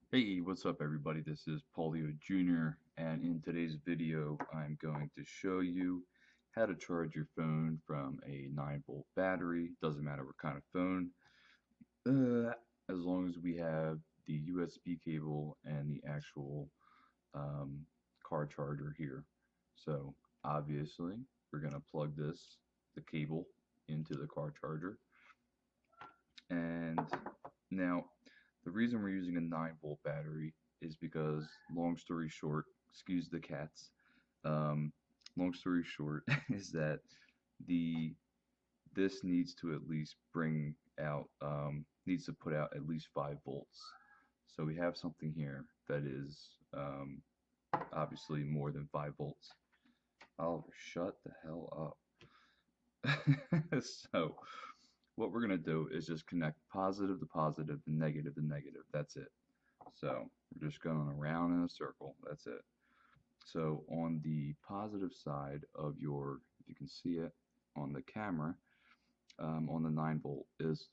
Hey, what's up everybody? This is Polio Jr. and in today's video I'm going to show you how to charge your phone from a 9-volt battery. Doesn't matter what kind of phone, as long as we have the USB cable and the actual um, car charger here. So obviously we're going to plug the cable into the car charger. And now, the reason we're using a 9-volt battery is because, long story short, excuse the cats, um, long story short, is that the this needs to at least needs to put out at least 5 volts. So we have something here that is obviously more than 5 volts. Oliver, shut the hell up. So what we're going to do is just connect positive to positive and negative to negative. That's it. So we're just going around in a circle. That's it. So on the positive side of your, if you can see it on the camera, on the 9-volt is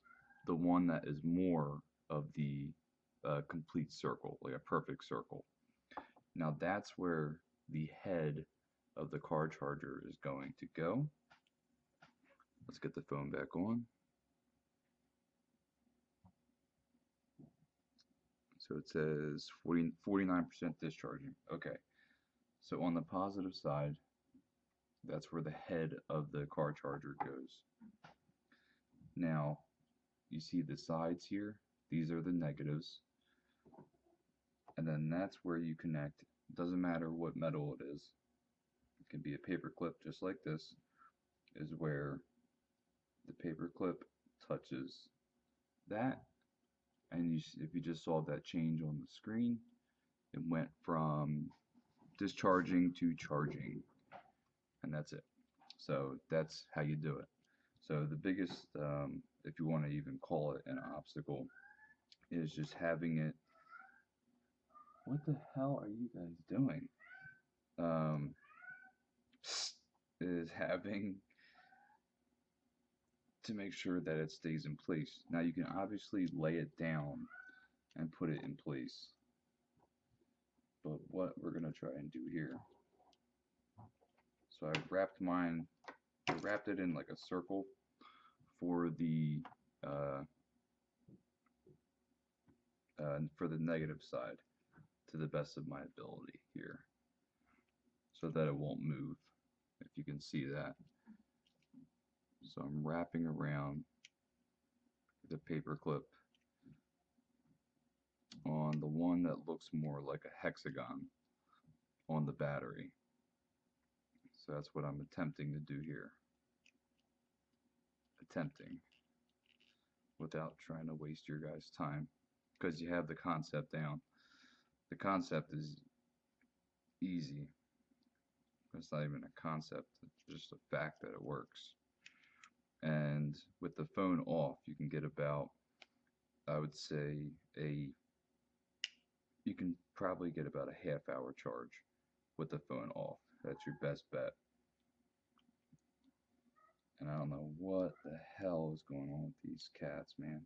the one that is more of the complete circle, like a perfect circle. Now that's where the head of the car charger is going to go. Let's get the phone back on. So it says 49% discharging. Okay. So on the positive side, that's where the head of the car charger goes. Now, you see the sides here? These are the negatives. And then that's where you connect. Doesn't matter what metal it is. It can be a paper clip just like this, is where the paper clip touches that. And if you just saw that change on the screen, it went from discharging to charging. And that's it. So that's how you do it. So the biggest, if you want to even call it an obstacle, is just having it. What the hell are you guys doing? Um, is having to make sure that it stays in place. Now you can obviously lay it down and put it in place, but what we're gonna try and do here. So I wrapped it in like a circle uh, for the negative side to the best of my ability here, so that it won't move. If you can see that. So I'm wrapping around the paper clip on the one that looks more like a hexagon on the battery. So that's what I'm attempting to do here. Attempting, without trying to waste your guys' time, because you have the concept down. The concept is easy. It's not even a concept, it's just a fact that it works. And with the phone off, you can get about, I would say, you can probably get about a half-hour charge with the phone off. That's your best bet. And I don't know what the hell is going on with these cats, man.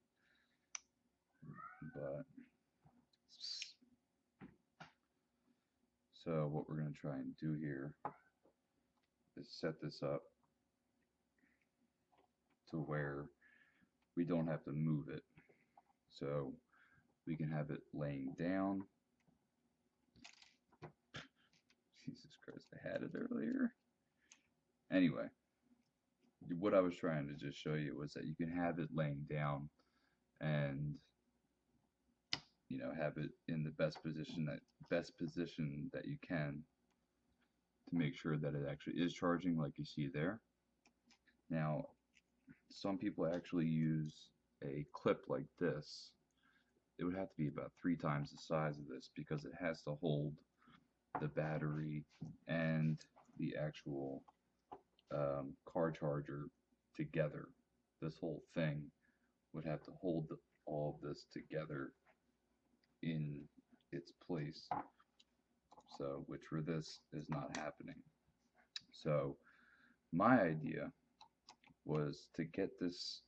But so what we're going to try and do here is set this up to where we don't have to move it. So we can have it laying down. Jesus Christ, I had it earlier. Anyway, what I was trying to just show you was that you can have it laying down and have it in the best position that you can to make sure that it actually is charging, like you see there. Now, some people actually use a clip like this. It would have to be about 3 times the size of this because it has to hold the battery and the actual car charger together. This whole thing would have to hold all of this together in its place. So, which for this is not happening. So, my idea was to get this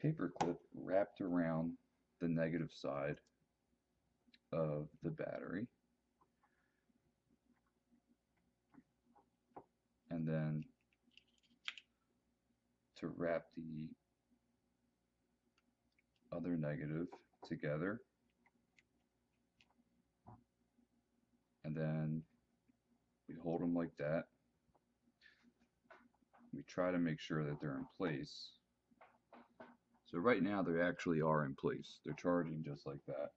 paper clip wrapped around the negative side of the battery, and then to wrap the other negative together, and then we hold them like that. We try to make sure that they're in place. So right now they actually are in place. They're charging just like that.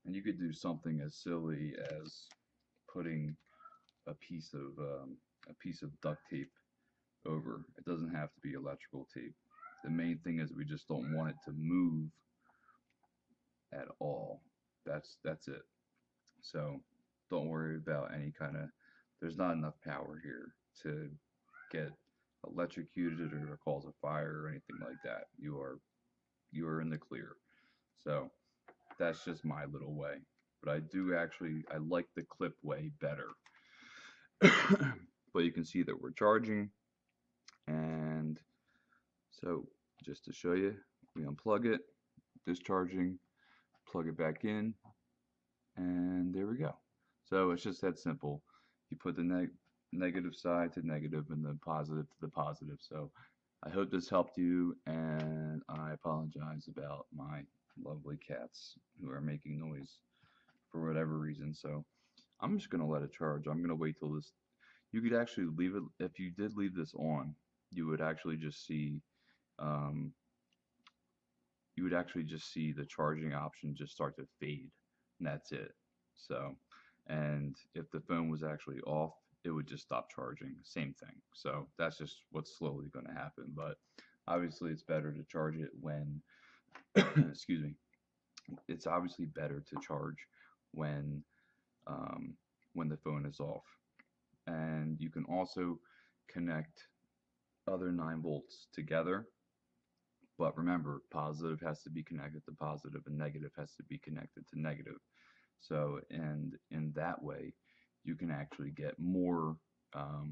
And you could do something as silly as putting a piece of duct tape over. It doesn't have to be electrical tape. The main thing is we just don't want it to move at all. That's it. So don't worry about any kind of, there's not enough power here to get electrocuted or to cause a fire or anything like that. You are in the clear. So that's just my little way. But I like the clip way better. But you can see that we're charging, and so just to show you, we unplug it, discharging, plug it back in, and there we go. So it's just that simple. You put the negative side to negative and the positive to the positive. So I hope this helped you, and I apologize about my lovely cats who are making noise for whatever reason. So I'm just gonna let it charge. I'm gonna wait till this. You could actually leave it, if you did leave this on, you would actually just see um, the charging option just start to fade, and that's it. So, and if the phone was actually off, it would just stop charging. Same thing. So that's just what's slowly going to happen. But obviously, it's better to charge it when, excuse me, it's obviously better to charge when when the phone is off. And you can also connect other 9 volts together. But remember, positive has to be connected to positive and negative has to be connected to negative. So, and in that way, you can actually get more, of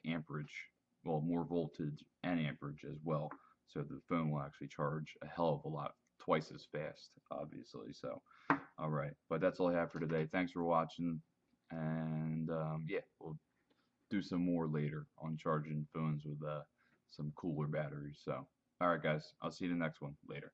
amperage, well, more voltage and amperage as well. So the phone will actually charge a hell of a lot, twice as fast, obviously. So, all right. But that's all I have for today. Thanks for watching. And yeah, we'll do some more later on charging phones with some cooler batteries. So, all right, guys, I'll see you in the next one. Later.